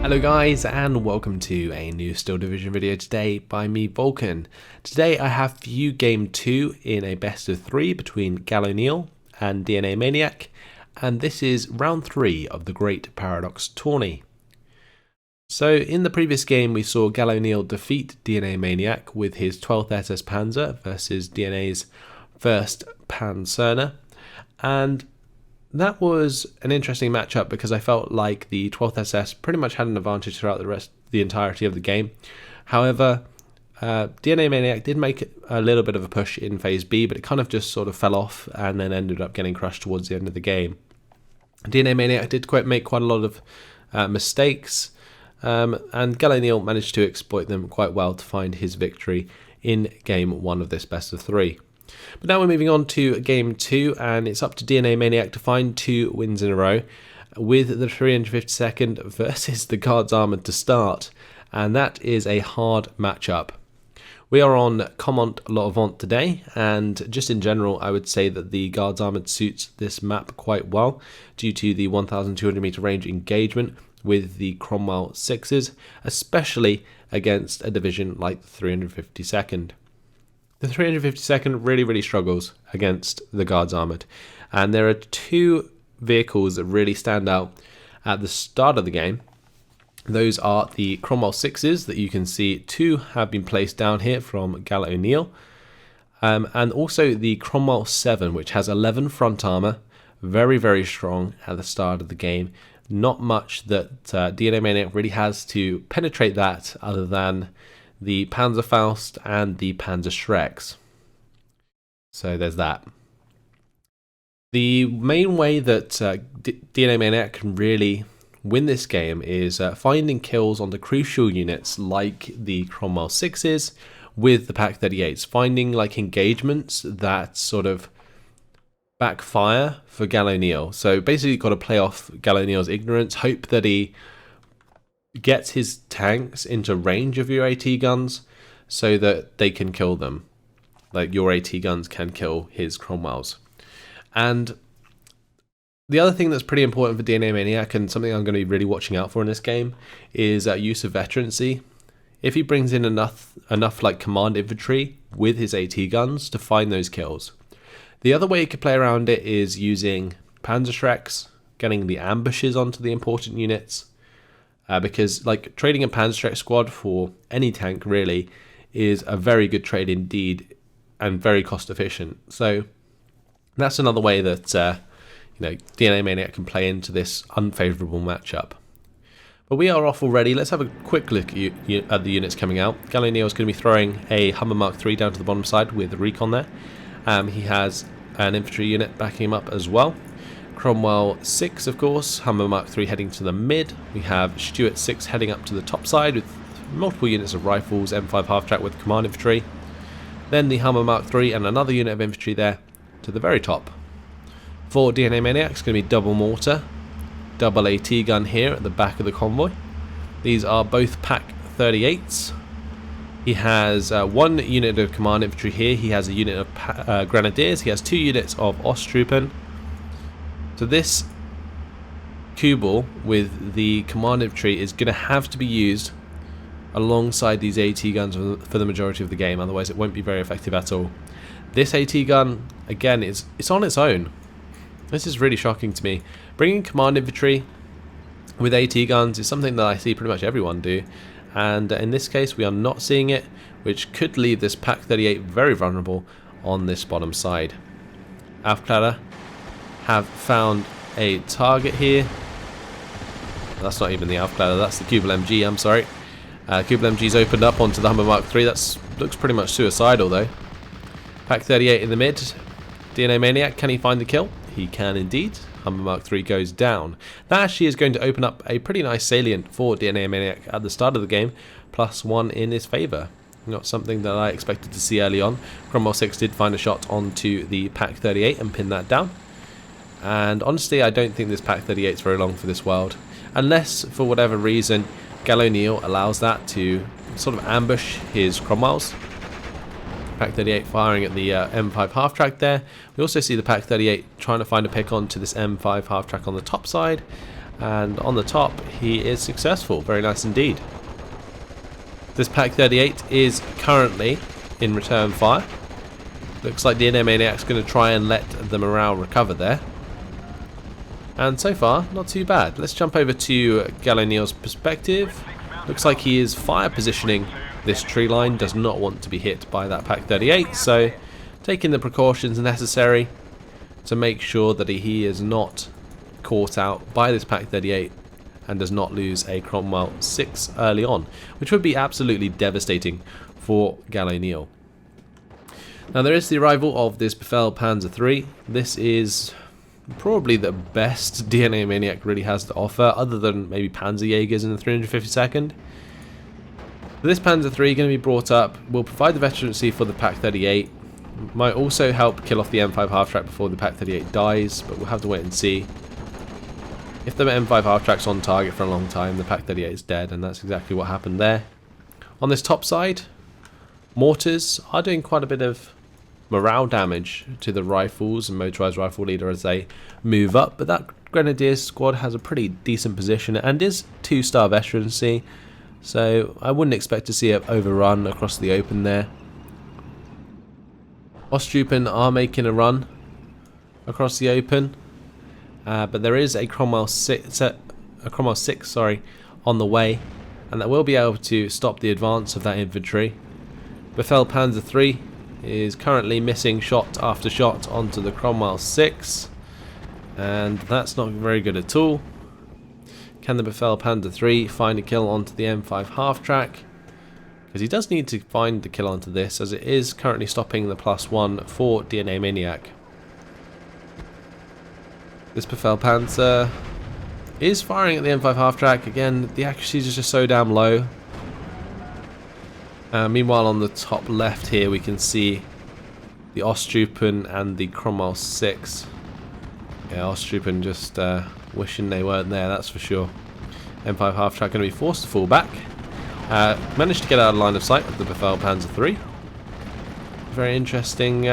Hello guys, and welcome to a new Steel Division video today by me, Vulcan. Today I have for you game 2 in a best of 3 between Gal O'Neill and DNA Maniac, and this is round 3 of the Great Paradox Tourney. So in the previous game we saw Gal O'Neill defeat DNA Maniac with his 12th SS Panzer versus DNA's 1st Panzerner, and that was an interesting matchup because I felt like the 12th SS pretty much had an advantage throughout the entirety of the game. However, DNA Maniac did make a little bit of a push in Phase B, but it kind of just sort of fell off and then ended up getting crushed towards the end of the game. DNA Maniac did make quite a lot of mistakes, and Gal O'Neill managed to exploit them quite well to find his victory in game 1 of this best of 3. But now we're moving on to game 2, and it's up to DNA Maniac to find 2 wins in a row with the 352nd versus the Guards Armoured to start, and that is a hard matchup. We are on Caumont L'Avant today, and just in general I would say that the Guards Armoured suits this map quite well due to the 1200 meter range engagement with the Cromwell 6s, especially against a division like the 352nd. The 352nd really struggles against the Guards Armoured, and there are 2 vehicles that really stand out at the start of the game. Those are the Cromwell 6s that you can see 2 have been placed down here from Gal O'Neill, and also the Cromwell 7, which has 11 front armour, very strong at the start of the game. Not much that DNA Maniac really has to penetrate that other than the Panzerfaust and the Panzerschrecks. So there's that. The main way that DNA Maniac can really win this game is finding kills on the crucial units like the Cromwell 6s with the Pak 38s, finding like engagements that sort of backfire for Gal O'Neill. So basically you've got to play off Gal O'Neill's ignorance, hope that he gets his tanks into range of your AT guns so that they can kill them. Like your AT guns can kill his Cromwells. And the other thing that's pretty important for DNA Maniac, and something I'm going to be really watching out for in this game, is use of veterancy. If he brings in enough like command infantry with his AT guns to find those kills. The other way you could play around it is using Panzerschrecks, getting the ambushes onto the important units. Because like trading a Panzerschreck squad for any tank really is a very good trade indeed and very cost efficient. So that's another way that DNA Maniac can play into this unfavourable matchup. But we are off already. Let's have a quick look at the units coming out. Gal O'Neill is going to be throwing a Hummer Mark III down to the bottom side with the recon there. He has an infantry unit backing him up as well. Cromwell 6, of course, Hummer Mark III heading to the mid. We have Stuart 6 heading up to the top side with multiple units of rifles, M5 half-track with command infantry. Then the Hummer Mark III and another unit of infantry there to the very top. For DNA Maniac, it's going to be double mortar, double AT gun here at the back of the convoy. These are both Pak 38s. He has 1 unit of command infantry here. He has a unit of grenadiers. He has 2 units of Osttruppen. So this Kubel with the command infantry is going to have to be used alongside these AT guns for the majority of the game, otherwise it won't be very effective at all. This AT gun, again, it's on its own. This is really shocking to me. Bringing command infantry with AT guns is something that I see pretty much everyone do, and in this case we are not seeing it, which could leave this Pak 38 very vulnerable on this bottom side. Aufklärer have found a target here. That's not even the Aufklärer, that's the Kubel MG, I'm sorry. Kubel MG's opened up onto the Hummer Mark III. That looks pretty much suicidal though. Pak 38 in the mid. DNA Maniac, can he find the kill? He can indeed. Hummer Mark III goes down. That actually is going to open up a pretty nice salient for DNA Maniac at the start of the game, +1 in his favour. Not something that I expected to see early on. Cromwell 6 did find a shot onto the Pak 38 and pin that down. And honestly, I don't think this Pak 38 is very long for this world. Unless, for whatever reason, Gal O'Neill allows that to sort of ambush his Cromwells. Pak 38 firing at the M5 half-track there. We also see the Pak 38 trying to find a pick onto this M5 half-track on the top side. and on the top he is successful. Very nice indeed. This Pack 38 is currently in return fire. Looks like DNA Maniac's going to try and let the morale recover there. And so far, not too bad. Let's jump over to Gallo-Neal's perspective. Looks like he is fire positioning this tree line, does not want to be hit by that Pack 38, so taking the precautions necessary to make sure that he is not caught out by this Pack 38 and does not lose a Cromwell 6 early on, which would be absolutely devastating for Gallo-Neal. Now there is the arrival of this Befehl Panzer III. This is probably the best DNA Maniac really has to offer, other than maybe Panzerjägers in the 352nd. This Panzer III going to be brought up, will provide the veterancy for the Pack 38, might also help kill off the M5 half-track before the Pack 38 dies, but we'll have to wait and see. If the M5 half-track's on target for a long time, the Pack 38 is dead, and that's exactly what happened there. On this top side, mortars are doing quite a bit of morale damage to the rifles and motorized rifle leader as they move up, but that Grenadier squad has a pretty decent position and is 2-star veterancy, so I wouldn't expect to see it overrun across the open there. Osttruppen are making a run across the open, but there is a Cromwell 6 on the way, and that will be able to stop the advance of that infantry. Befehl Panzer III is currently missing shot after shot onto the Cromwell 6, and that's not very good at all. Can the Befehl Panzer III find a kill onto the M5 half-track? Because he does need to find the kill onto this, as it is currently stopping the +1 for DNA Maniac. This Befehl Panzer is firing at the M5 half-track. Again, the accuracy is just so damn low. Meanwhile, on the top left here, we can see the Osttruppen and the Cromwell 6. Yeah, Osttruppen just wishing they weren't there, that's for sure. M5 half-track going to be forced to fall back. Managed to get out of line of sight with the Befehl Panzer III. Very interesting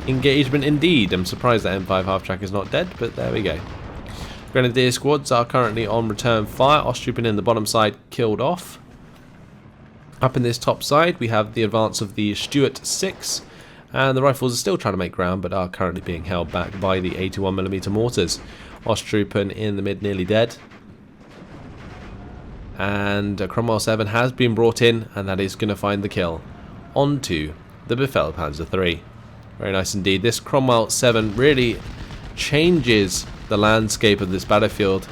engagement indeed. I'm surprised that M5 half-track is not dead, but there we go. Grenadier squads are currently on return fire. Osttruppen in the bottom side killed off. Up in this top side we have the advance of the Stuart 6, and the rifles are still trying to make ground but are currently being held back by the 81mm mortars. Osttruppen in the mid, nearly dead. And a Cromwell 7 has been brought in, and that is going to find the kill onto the Befehl Panzer III. Very nice indeed. This Cromwell 7 really changes the landscape of this battlefield.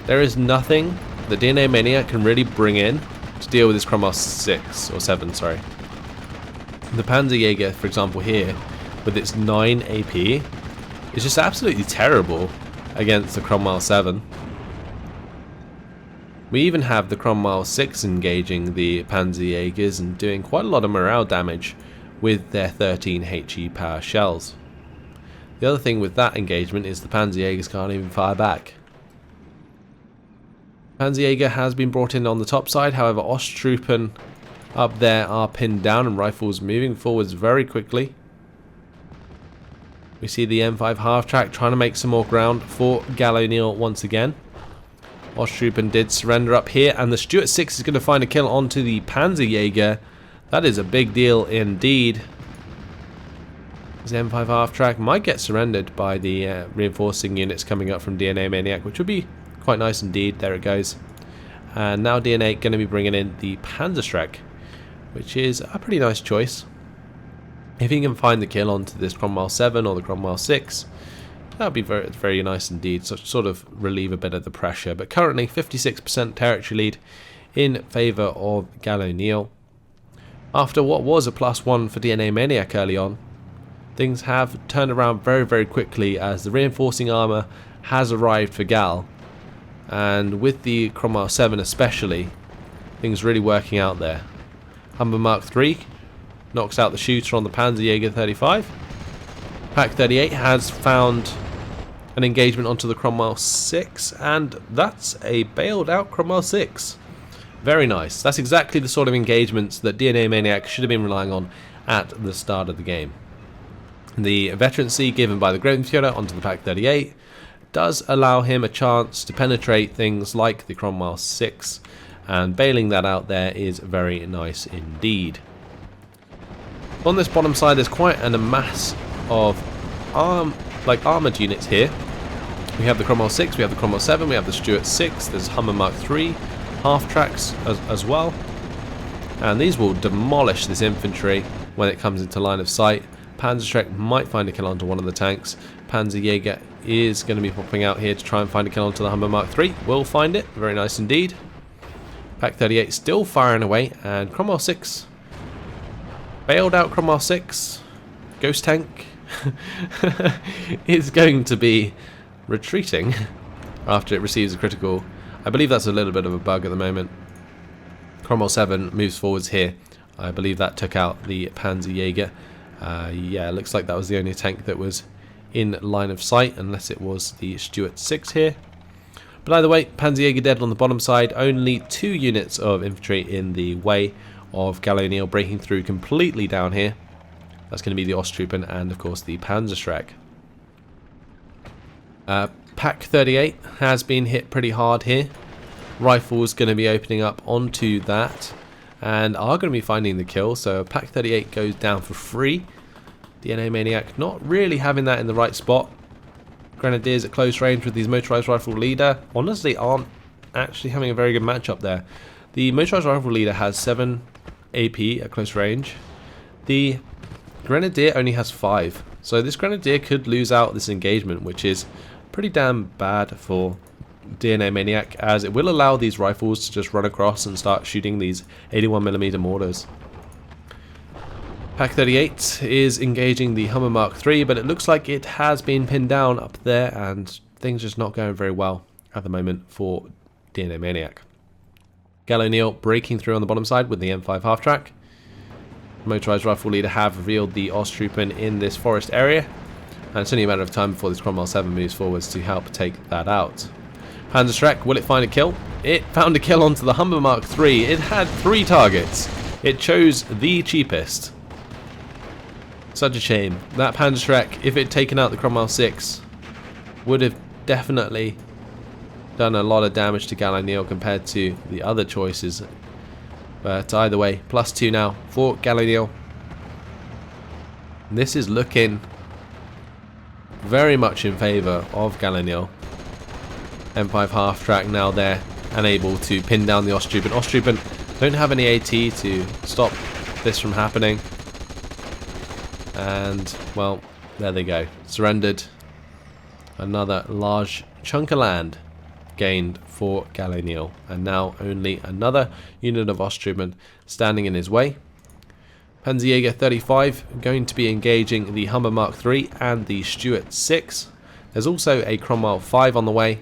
There is nothing the DNA Maniac can really bring in to deal with this Cromwell 6 or 7, sorry. The Panzerjäger, for example, here with its 9 AP is just absolutely terrible against the Cromwell 7. We even have the Cromwell 6 engaging the Panzerjägers and doing quite a lot of morale damage with their 13 HE power shells. The other thing with that engagement is the Panzerjägers can't even fire back. Panzerjäger has been brought in on the top side, however Osttruppen up there are pinned down and rifles moving forwards very quickly. We see the M5 half-track trying to make some more ground for Gallo-Neal once again. Osttruppen did surrender up here, and the Stuart 6 is going to find a kill onto the Panzerjäger. That is a big deal indeed. This M5 half-track might get surrendered by the reinforcing units coming up from DNA Maniac, which would be quite nice indeed. There it goes. And now DNA going to be bringing in the Panzerschreck, which is a pretty nice choice. If he can find the kill onto this Cromwell 7 or the Cromwell 6, that would be very, very nice indeed. So sort of relieve a bit of the pressure. But currently 56% territory lead in favour of Gallo-Neal. After what was a +1 for DNA Maniac early on, things have turned around very, very quickly as the reinforcing armour has arrived for Gal. And with the Cromwell 7 especially, things really working out there. Humber Mark III knocks out the shooter on the Panzerjäger 35. Pack 38 has found an engagement onto the Cromwell 6, and that's a bailed out Cromwell 6. Very nice. That's exactly the sort of engagements that DNA Maniac should have been relying on at the start of the game. The veterancy given by the Grenadier onto the Pack 38 does allow him a chance to penetrate things like the Cromwell 6, and bailing that out there is very nice indeed. On this bottom side there's quite an amass of armoured units here. We have the Cromwell 6, we have the Cromwell 7, we have the Stuart 6, there's Hummer Mark 3, half tracks as well. And these will demolish this infantry when it comes into line of sight. Panzerschreck might find a kill onto one of the tanks. Panzerjäger is going to be popping out here to try and find a kill onto the Hummer Mark 3. Will find it, very nice indeed. Pak 38 still firing away, and Cromwell 6, bailed out Cromwell 6, ghost tank, is going to be retreating after it receives a critical. I believe that's a little bit of a bug at the moment. Cromwell 7 moves forwards here. I believe that took out the Panzerjäger. Yeah, looks like that was the only tank that was in line of sight, unless it was the Stuart 6 here. But either way, Panzerjäger dead on the bottom side. Only 2 units of infantry in the way of Gallonil breaking through completely down here. That's going to be the Osttruppen and of course the Panzerschreck. Pak 38 has been hit pretty hard here. Rifles going to be opening up onto that and are going to be finding the kill. So Pak 38 goes down for free. DNA Maniac not really having that in the right spot. Grenadiers at close range with these motorized rifle leader honestly aren't actually having a very good matchup there. The motorized rifle leader has 7 AP at close range. The Grenadier only has 5. So this Grenadier could lose out this engagement, which is pretty damn bad for DNA Maniac, as it will allow these rifles to just run across and start shooting these 81mm mortars. Pak 38 is engaging the Hummer Mark 3, but it looks like it has been pinned down up there and things just not going very well at the moment for DNA Maniac. Gallonil breaking through on the bottom side with the M5 half-track. Motorized rifle leader have revealed the Osttruppen in this forest area, and it's only a matter of time before this Cromwell 7 moves forwards to help take that out. Panzerschreck, will it find a kill? It found a kill onto the Hummer Mark 3. It had 3 targets. It chose the cheapest. Such a shame. That Panzerschreck, if it had taken out the Cromwell 6, would have definitely done a lot of damage to Gallonil compared to the other choices. But either way, +2 now for Gallonil. This is looking very much in favour of Gallonil. M5 half-track now there and able to pin down the Osttruppen. Osttruppen don't have any AT to stop this from happening. And, well, there they go. Surrendered. Another large chunk of land gained for Gallonil. And now only another unit of Osttruppen standing in his way. Panzerjäger 35 going to be engaging the Hummer Mark 3 and the Stuart 6. There's also a Cromwell 5 on the way.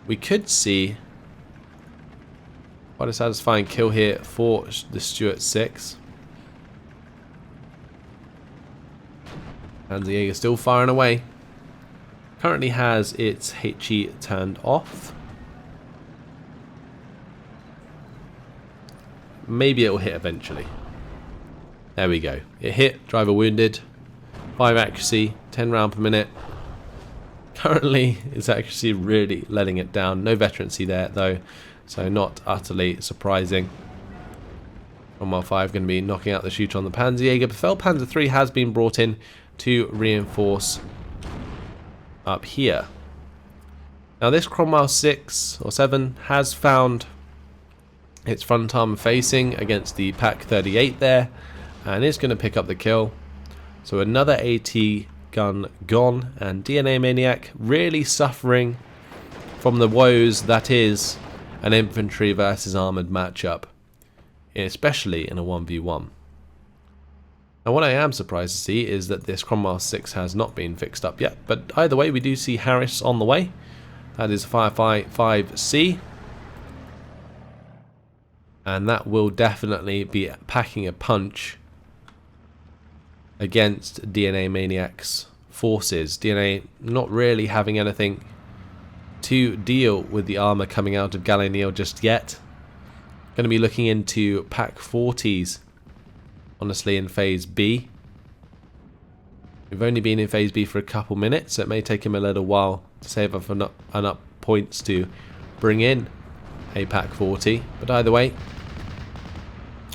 We could see quite a satisfying kill here for the Stuart 6. Panzerjäger still firing away. Currently has its HE turned off. Maybe it will hit eventually. There we go. It hit, driver wounded. 5 accuracy, 10 round per minute. Currently, its accuracy really letting it down. No veterancy there though, so not utterly surprising. Cromwell 5 going to be knocking out the shooter on the Panzerjäger. Befell Panzer 3 has been brought in to reinforce up here. Now this Cromwell 6 or 7 has found its front arm facing against the Pak 38 there, and is going to pick up the kill. So another AT gun gone, and DNA Maniac really suffering from the woes that is an infantry versus armoured matchup, especially in a 1v1. Now what I am surprised to see is that this Cromwell 6 has not been fixed up yet, but either way we do see Harris on the way. That is Firefight 5C, and that will definitely be packing a punch against DNA Maniac's forces. DNA not really having anything to deal with the armour coming out of Gallonil just yet. Going to be looking into Pak 40s honestly in phase B. We've only been in Phase B for a couple minutes, so it may take him a little while to save up enough points to bring in a Pack 40. But either way,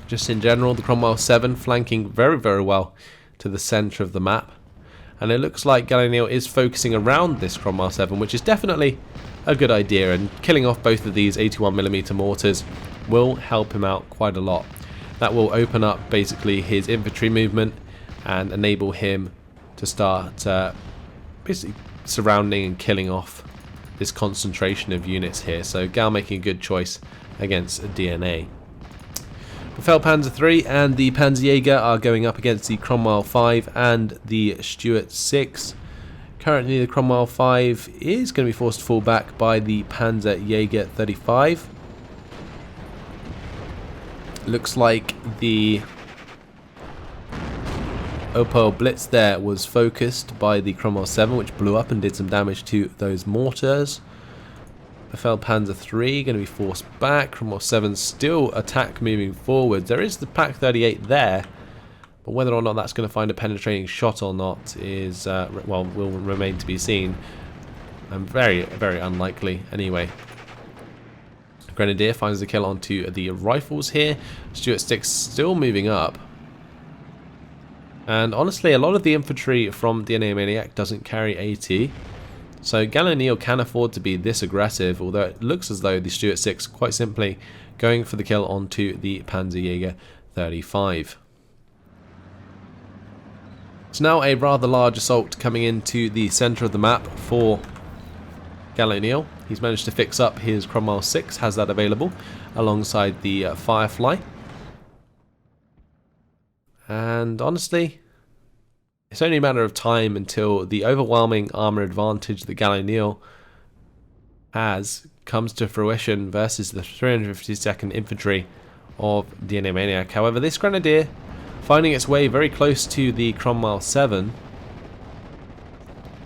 just in general, the Cromwell 7 flanking very, very well to the centre of the map. And it looks like Galileo is focusing around this Cromwell 7, which is definitely a good idea. And killing off both of these 81mm mortars will help him out quite a lot. That will open up basically his infantry movement and enable him to start basically surrounding and killing off this concentration of units here. So Gal making a good choice against a DNA. Feldpanzer 3 and the Panzerjäger are going up against the Cromwell 5 and the Stuart 6. Currently the Cromwell 5 is going to be forced to fall back by the Panzerjäger 35. Looks like the Opel Blitz there was focused by the Cromwell 7, which blew up and did some damage to those mortars. The Feldpanzer 3 going to be forced back. Cromwell 7 still attack moving forward. There is the Pack 38 there, but whether or not that's going to find a penetrating shot or not is, well, will remain to be seen. And very, very unlikely anyway. Grenadier finds the kill onto the rifles here. Stuart 6 still moving up. And honestly, a lot of the infantry from DNA Maniac doesn't carry AT. So Galileo can afford to be this aggressive, although it looks as though the Stuart 6 quite simply going for the kill onto the Panzerjäger 35. It's now a rather large assault coming into the centre of the map for Galileo. He's managed to fix up his Cromwell 6, has that available, alongside the Firefly. And honestly, it's only a matter of time until the overwhelming armor advantage that Galileo has comes to fruition versus the 352nd Infantry of DNA Maniac. However, this Grenadier finding its way very close to the Cromwell 7.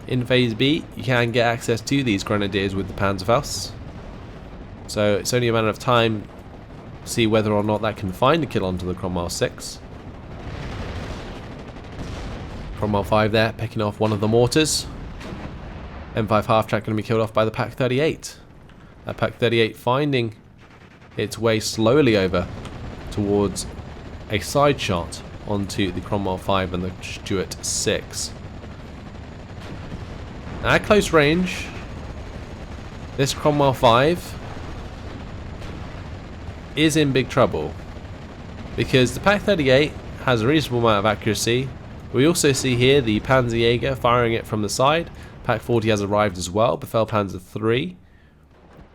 In Phase B, you can get access to these Grenadiers with the Panzerfaust. So it's only a matter of time to see whether or not that can find a kill onto the Cromwell 6. Cromwell 5 there, picking off one of the mortars. M5 half-track going to be killed off by the Pack 38. That Pack 38 finding its way slowly over towards a side shot onto the Cromwell 5 and the Stuart 6. Now, at close range, this Cromwell 5 is in big trouble because the Pack 38 has a reasonable amount of accuracy. We also see here the Panzerjäger firing it from the side. Pack 40 has arrived as well. Feldpanzer 3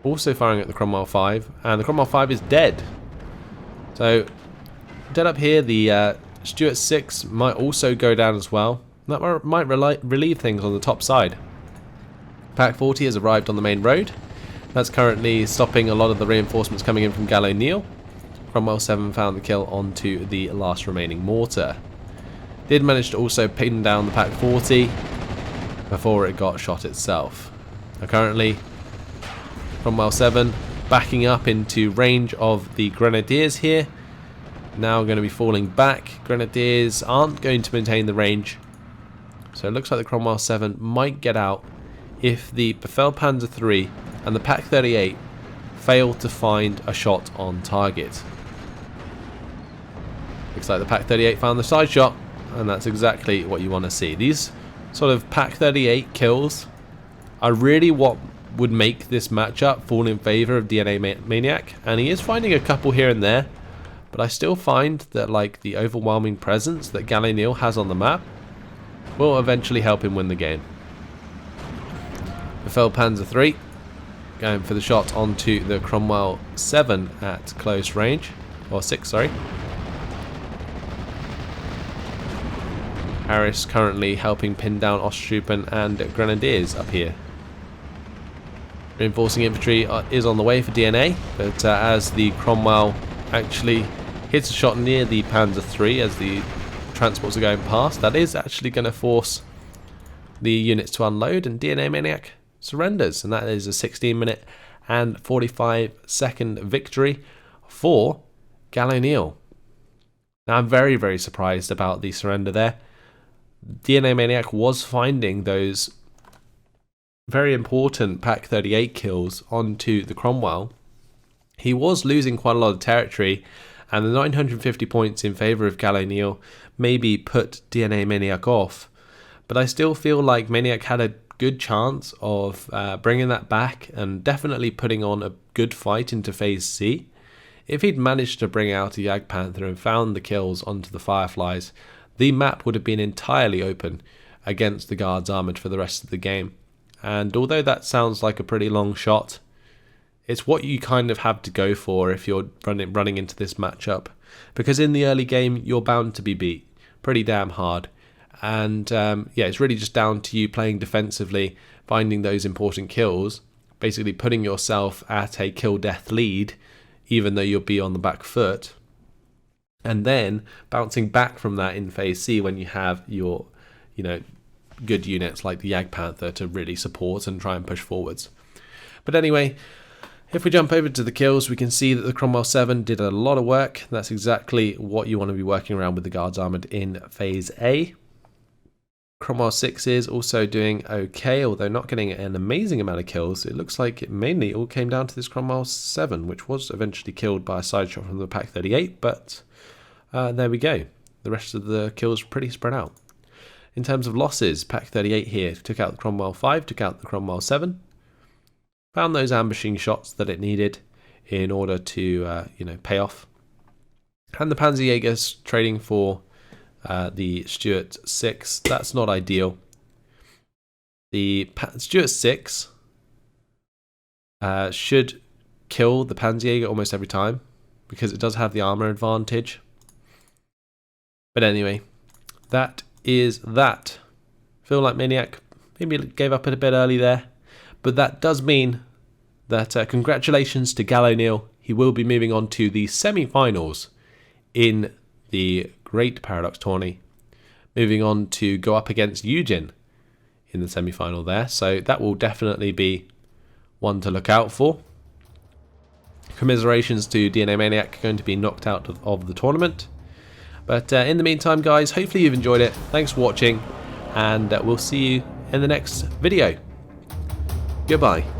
also firing at the Cromwell 5, and the Cromwell 5 is dead. So dead up here. The Stuart 6 might also go down as well. That might relieve things on the top side. Pack 40 has arrived on the main road. That's currently stopping a lot of the reinforcements coming in from Gallo Neal. Cromwell 7 found the kill onto the last remaining mortar. Did manage to also pin down the Pack 40 before it got shot itself. Now currently, Cromwell 7 backing up into range of the Grenadiers here. Now going to be falling back. Grenadiers aren't going to maintain the range. So it looks like the Cromwell 7 might get out if the Feldpanzer 3 and the Pack 38 fail to find a shot on target. Looks like the Pack 38 found the side shot, and that's exactly what you want to see. These sort of Pack 38 kills are really what would make this matchup fall in favour of DNA Maniac, and he is finding a couple here and there, but I still find that like the overwhelming presence that Gallo Neal has on the map will eventually help him win the game. The Feldpanzer 3 going for the shot onto the Cromwell 7 at close range, or 6, sorry. Harris currently helping pin down Osttruppen and Grenadiers up here. Reinforcing infantry is on the way for DNA, but as the Cromwell actually hits a shot near the Panzer 3 as the transports are going past, that is actually going to force the units to unload, and DNA Maniac surrenders, and that is a 16-minute and 45-second victory for Gallo Neal. Now I'm very, very surprised about the surrender there. DNA Maniac was finding those very important Pack 38 kills onto the Cromwell, he was losing quite a lot of territory, and the 950 points in favour of Gallo Neal maybe put DNA Maniac off. But I still feel like Maniac had a good chance of bringing that back and definitely putting on a good fight into Phase C. If he'd managed to bring out a Jagdpanther and found the kills onto the Fireflies, the map would have been entirely open against the Guards Armoured for the rest of the game. And although that sounds like a pretty long shot, it's what you kind of have to go for if you're running into this matchup. Because in the early game, you're bound to be beat pretty damn hard. And yeah, it's really just down to you playing defensively, finding those important kills, basically putting yourself at a kill-death lead, even though you'll be on the back foot, and then bouncing back from that in Phase C when you have your, good units like the Jagdpanther to really support and try and push forwards. But anyway, if we jump over to the kills, we can see that the Cromwell 7 did a lot of work. That's exactly what you want to be working around with the Guards Armoured in Phase A. Cromwell 6 is also doing okay, although not getting an amazing amount of kills. It looks like it mainly all came down to this Cromwell 7, which was eventually killed by a side shot from the Pack 38, but there we go. The rest of the kills pretty spread out. In terms of losses, Pack 38 here took out the Cromwell 5, took out the Cromwell 7, found those ambushing shots that it needed in order to pay off. And the Panzerjägers trading for the Stuart 6, that's not ideal. The Stuart 6 should kill the Panzerjäger almost every time, because it does have the armor advantage. But anyway, that is that. Feel like Maniac maybe gave up a bit early there, but that does mean that congratulations to Gallo Neal. He will be moving on to the semi-finals in the Great Paradox Tourney, moving on to go up against Eugen in the semi-final there, so that will definitely be one to look out for. Commiserations to DNA Maniac, going to be knocked out of the tournament. But in the meantime, guys, hopefully you've enjoyed it. Thanks for watching, and we'll see you in the next video. Goodbye.